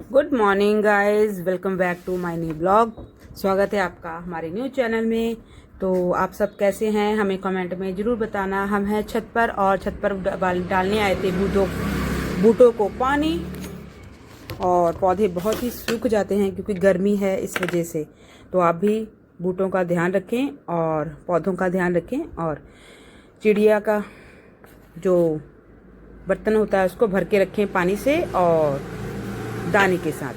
Good morning guys, welcome back to my new blog. स्वागत है आपका हमारे न्यू चैनल में। तो आप सब कैसे हैं हमें कमेंट में ज़रूर बताना। हम हैं छत पर और छत पर डालने आए थे बूटों को पानी। और पौधे बहुत ही सूख जाते हैं क्योंकि गर्मी है, इस वजह से। तो आप भी बूटों का ध्यान रखें और पौधों का ध्यान रखें। और चिड़िया का जो बर्तन होता है उसको भर के रखें पानी से, और दाने के साथ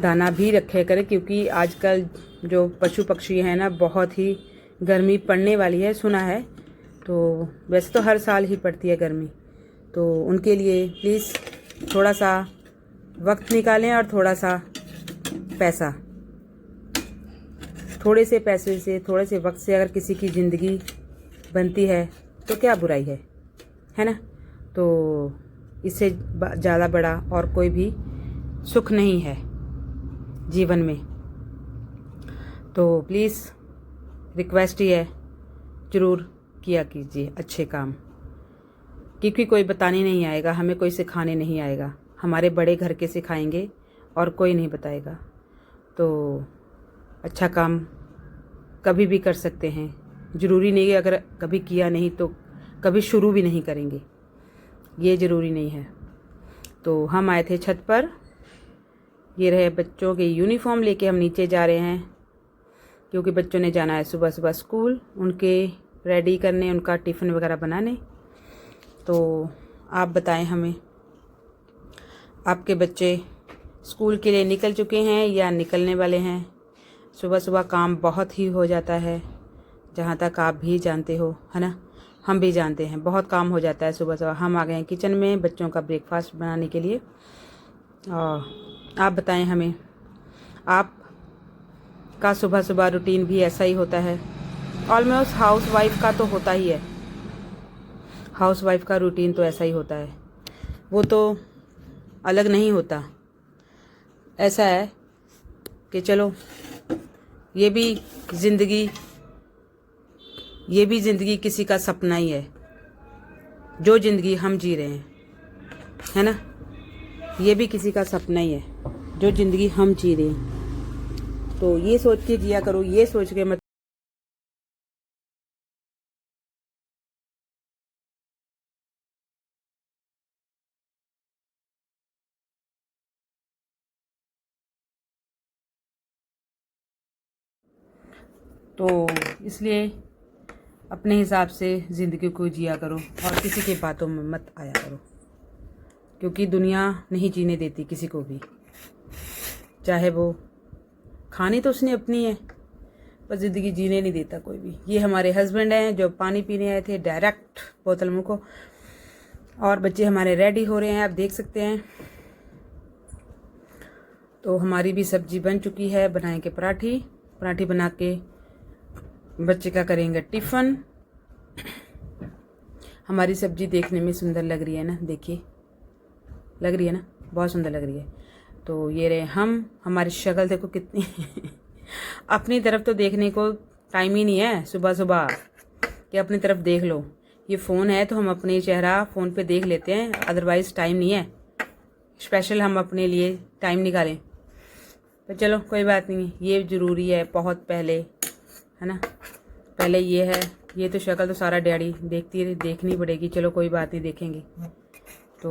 दाना भी रखे करें, क्योंकि आजकल जो पशु पक्षी हैं ना, बहुत ही गर्मी पड़ने वाली है, सुना है। तो वैसे तो हर साल ही पड़ती है गर्मी, तो उनके लिए प्लीज़ थोड़ा सा वक्त निकालें और थोड़ा सा पैसा, थोड़े से पैसे से, थोड़े से वक्त से अगर किसी की ज़िंदगी बनती है तो क्या बुराई है ना। तो इससे ज़्यादा बड़ा और कोई भी सुख नहीं है जीवन में। तो प्लीज़ रिक्वेस्ट ही है, ज़रूर किया कीजिए अच्छे काम, क्योंकि कोई बताने नहीं आएगा हमें, कोई सिखाने नहीं आएगा। हमारे बड़े घर के सिखाएंगे और कोई नहीं बताएगा। तो अच्छा काम कभी भी कर सकते हैं, ज़रूरी नहीं है अगर कभी किया नहीं तो कभी शुरू भी नहीं करेंगे, ये ज़रूरी नहीं है। तो हम आए थे छत पर, ये रहे बच्चों के यूनिफॉर्म लेके हम नीचे जा रहे हैं, क्योंकि बच्चों ने जाना है सुबह सुबह स्कूल, उनके रेडी करने, उनका टिफ़िन वगैरह बनाने। तो आप बताएं हमें, आपके बच्चे स्कूल के लिए निकल चुके हैं या निकलने वाले हैं? सुबह सुबह काम बहुत ही हो जाता है, जहाँ तक आप भी जानते हो, है ना। हम भी जानते हैं, बहुत काम हो जाता है सुबह सुबह। हम आ गए हैं किचन में बच्चों का ब्रेकफास्ट बनाने के लिए। और आप बताएं हमें, आप का सुबह सुबह रूटीन भी ऐसा ही होता है? ऑलमोस्ट हाउस वाइफ का तो होता ही है, हाउस वाइफ का रूटीन तो ऐसा ही होता है, वो तो अलग नहीं होता। ऐसा है कि चलो ये भी ज़िंदगी किसी का सपना ही है, जो ज़िंदगी हम जी रहे हैं, है ना। ये भी किसी का सपना ही है, जो ज़िंदगी हम जी रहे हैं। तो ये सोच के जिया करो, ये सोच के मत। तो इसलिए अपने हिसाब से ज़िंदगी को जिया करो और किसी के बातों में मत आया करो, क्योंकि दुनिया नहीं जीने देती किसी को भी। चाहे वो खानी तो उसने अपनी है, पर ज़िंदगी जीने नहीं देता कोई भी। ये हमारे हस्बैंड हैं जो पानी पीने आए थे, डायरेक्ट बोतल मुँह को। और बच्चे हमारे रेडी हो रहे हैं, आप देख सकते हैं। तो हमारी भी सब्जी बन चुकी है, बनाएंगे पराठी बना के बच्चे का करेंगे टिफ़िन। हमारी सब्जी देखने में सुंदर लग रही है ना, देखिए, लग रही है ना, बहुत सुंदर लग रही है। तो ये रहे हम, हमारी शक्ल देखो कितनी अपनी तरफ तो देखने को टाइम ही नहीं है सुबह सुबह कि अपनी तरफ देख लो। ये फ़ोन है तो हम अपने चेहरा फ़ोन पे देख लेते हैं, अदरवाइज़ टाइम नहीं है स्पेशल हम अपने लिए टाइम निकालें। तो चलो कोई बात नहीं, ये ज़रूरी है बहुत पहले, है ना। पहले ये है, ये तो शक्ल तो सारा डैडी देखनी पड़ेगी। चलो कोई बात नहीं, देखेंगे। तो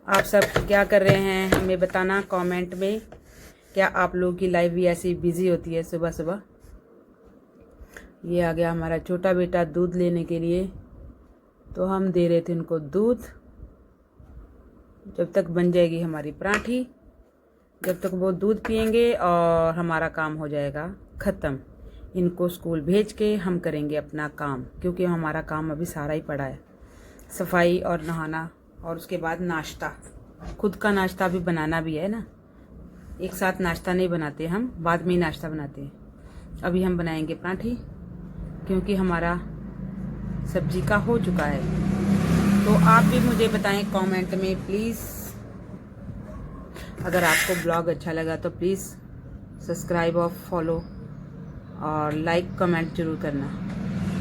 आप सब क्या कर रहे हैं हमें बताना कमेंट में। क्या आप लोगों की लाइफ भी ऐसी बिज़ी होती है सुबह सुबह? ये आ गया हमारा छोटा बेटा दूध लेने के लिए, तो हम दे रहे थे उनको दूध। जब तक बन जाएगी हमारी पराठी, जब तक वो दूध पियेंगे और हमारा काम हो जाएगा ख़त्म। इनको स्कूल भेज के हम करेंगे अपना काम, क्योंकि हमारा काम अभी सारा ही पड़ा है, सफाई और नहाना, और उसके बाद नाश्ता। खुद का नाश्ता भी बनाना भी है ना, एक साथ नाश्ता नहीं बनाते हम, बाद में ही नाश्ता बनाते हैं। अभी हम बनाएंगे पराठी, क्योंकि हमारा सब्जी का हो चुका है। तो आप भी मुझे बताएं कमेंट में प्लीज़। अगर आपको ब्लॉग अच्छा लगा तो प्लीज़ सब्सक्राइब और फॉलो और लाइक कमेंट ज़रूर करना,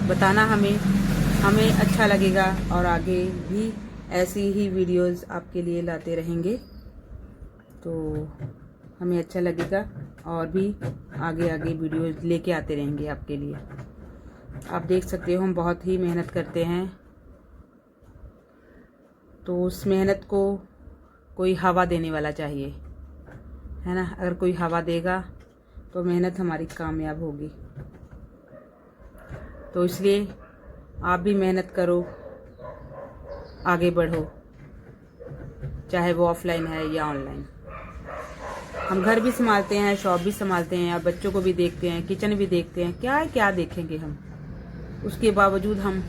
बताना हमें अच्छा लगेगा और आगे भी ऐसी ही वीडियोस आपके लिए लाते रहेंगे, तो हमें अच्छा लगेगा और भी आगे आगे वीडियोस लेके आते रहेंगे आपके लिए। आप देख सकते हो हम बहुत ही मेहनत करते हैं, तो उस मेहनत को कोई हवा देने वाला चाहिए, है ना। अगर कोई हवा देगा तो मेहनत हमारी कामयाब होगी। तो इसलिए आप भी मेहनत करो, आगे बढ़ो, चाहे वो ऑफलाइन है या ऑनलाइन। हम घर भी संभालते हैं, शॉप भी संभालते हैं, और बच्चों को भी देखते हैं, किचन भी देखते हैं, क्या है क्या देखेंगे हम। उसके बावजूद हम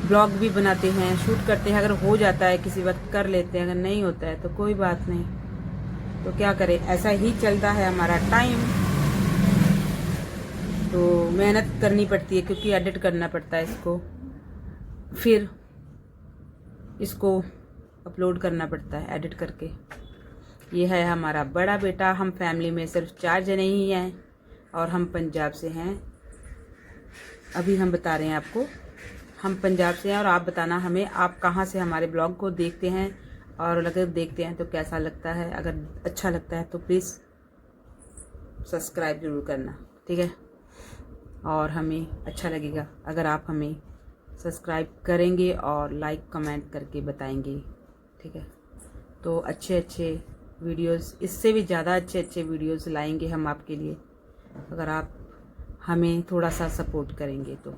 ब्लॉग भी बनाते हैं, शूट करते हैं। अगर हो जाता है किसी वक्त कर लेते हैं, अगर नहीं होता है तो कोई बात नहीं, तो क्या करें, ऐसा ही चलता है हमारा टाइम। तो मेहनत करनी पड़ती है, क्योंकि एडिट करना पड़ता है इसको, फिर इसको अपलोड करना पड़ता है एडिट करके। ये है हमारा बड़ा बेटा। हम फैमिली में सिर्फ 4 जने ही हैं और हम पंजाब से हैं। अभी हम बता रहे हैं आपको, हम पंजाब से हैं, और आप बताना हमें आप कहाँ से हमारे ब्लॉग को देखते हैं, और अगर देखते हैं तो कैसा लगता है। अगर अच्छा लगता है तो प्लीज़ सब्सक्राइब ज़रूर करना, ठीक है। और हमें अच्छा लगेगा अगर आप हमें सब्सक्राइब करेंगे और लाइक कमेंट करके बताएंगे, ठीक है। तो अच्छे अच्छे वीडियोस, इससे भी ज़्यादा अच्छे अच्छे वीडियोस लाएंगे हम आपके लिए, अगर आप हमें थोड़ा सा सपोर्ट करेंगे तो,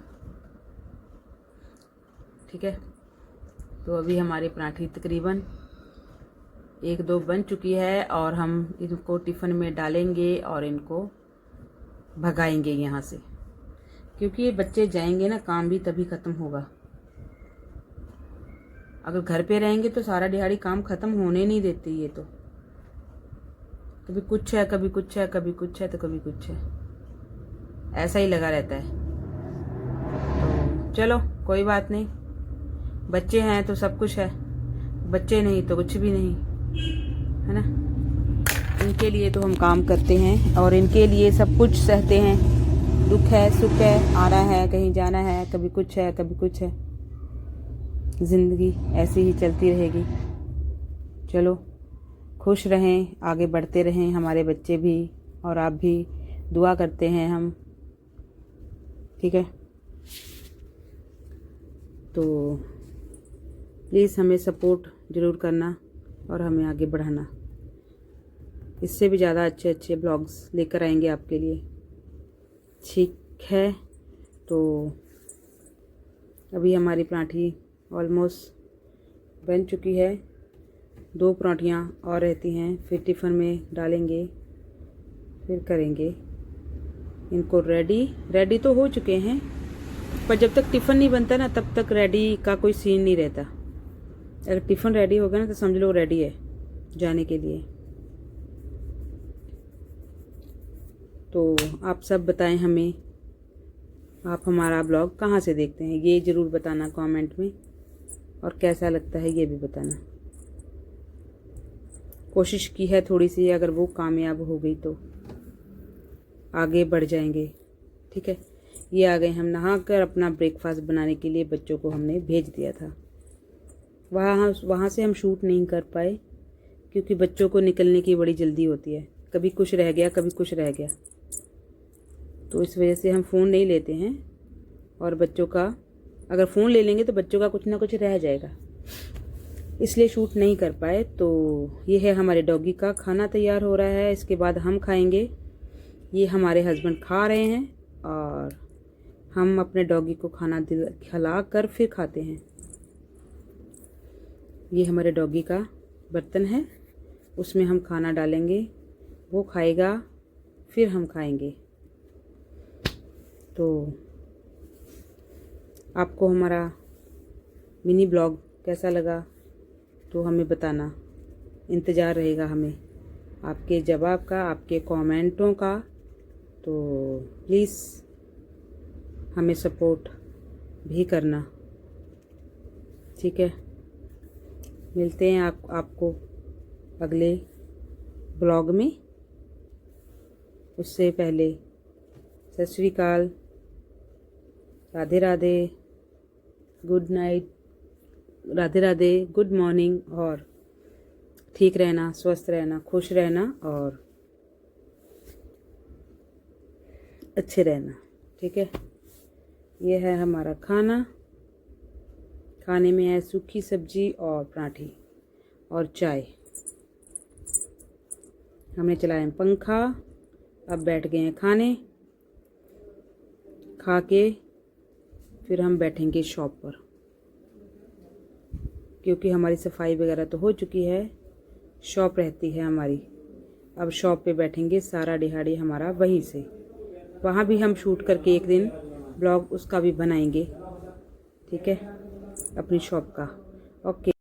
ठीक है। तो अभी हमारे पराठे तकरीबन 1-2 बन चुकी है, और हम इनको टिफ़िन में डालेंगे और इनको भगाएंगे यहाँ से, क्योंकि ये बच्चे जाएंगे ना, काम भी तभी ख़त्म होगा। अगर घर पे रहेंगे तो सारा दिहाड़ी काम ख़त्म होने नहीं देते ये, तो कभी कुछ है, कभी कुछ है, कभी कुछ है, तो कभी कुछ है, ऐसा ही लगा रहता है। तो चलो कोई बात नहीं, बच्चे हैं तो सब कुछ है, बच्चे नहीं तो कुछ भी नहीं, है ना। इनके लिए तो हम काम करते हैं और इनके लिए सब कुछ सहते हैं। दुख है, सुख है, आना है, कहीं जाना है, कभी कुछ है, कभी कुछ है। ज़िंदगी ऐसी ही चलती रहेगी। चलो खुश रहें, आगे बढ़ते रहें, हमारे बच्चे भी और आप भी। दुआ करते हैं हम, ठीक है। तो प्लीज़ हमें सपोर्ट ज़रूर करना और हमें आगे बढ़ाना। इससे भी ज़्यादा अच्छे अच्छे ब्लॉग्स लेकर आएंगे आपके लिए, ठीक है। तो अभी हमारी पराठी ऑलमोस्ट बन चुकी है, 2 पराठियाँ और रहती हैं, फिर टिफ़िन में डालेंगे, फिर करेंगे इनको रेडी तो हो चुके हैं, पर जब तक टिफ़िन नहीं बनता ना तब तक रेडी का कोई सीन नहीं रहता। अगर टिफ़िन रेडी हो गया ना तो समझ लो रेडी है जाने के लिए। तो आप सब बताएं हमें, आप हमारा ब्लॉग कहाँ से देखते हैं, ये ज़रूर बताना कमेंट में, और कैसा लगता है ये भी बताना। कोशिश की है थोड़ी सी, अगर वो कामयाब हो गई तो आगे बढ़ जाएंगे, ठीक है। ये आ गए हम नहाकर, अपना ब्रेकफास्ट बनाने के लिए बच्चों को हमने भेज दिया था। वहाँ से हम शूट नहीं कर पाए, क्योंकि बच्चों को निकलने की बड़ी जल्दी होती है, कभी कुछ रह गया, कभी कुछ रह गया, तो इस वजह से हम फ़ोन नहीं लेते हैं। और बच्चों का अगर फ़ोन ले लेंगे तो बच्चों का कुछ ना कुछ रह जाएगा, इसलिए शूट नहीं कर पाए। तो ये है हमारे डॉगी का खाना तैयार हो रहा है, इसके बाद हम खाएंगे। ये हमारे हस्बैंड खा रहे हैं और हम अपने डॉगी को खाना खिला कर फिर खाते हैं। ये हमारे डॉगी का बर्तन है, उसमें हम खाना डालेंगे, वो खाएगा, फिर हम खाएंगे। तो आपको हमारा मिनी ब्लॉग कैसा लगा तो हमें बताना, इंतज़ार रहेगा हमें आपके जवाब का, आपके कमेंटों का। तो प्लीज़ हमें सपोर्ट भी करना, ठीक है। मिलते हैं आपको अगले ब्लॉग में। उससे पहले सत श्री अकाल, Radhe Radhe, good night. Radhe Radhe, good morning. और ठीक रहना, स्वस्थ रहना, खुश रहना और अच्छे रहना। ठीक है, ये है हमारा खाना। खाने में है सूखी सब्जी और पराठी और चाय। हमने चलाया है पंखा, अब बैठ गए हैं खाने। खा के फिर हम बैठेंगे शॉप पर, क्योंकि हमारी सफाई वगैरह तो हो चुकी है, शॉप रहती है हमारी। अब शॉप पे बैठेंगे, सारा दिहाड़ी हमारा वहीं से। वहाँ भी हम शूट करके एक दिन ब्लॉग उसका भी बनाएंगे। ठीक है, अपनी शॉप का। ओके।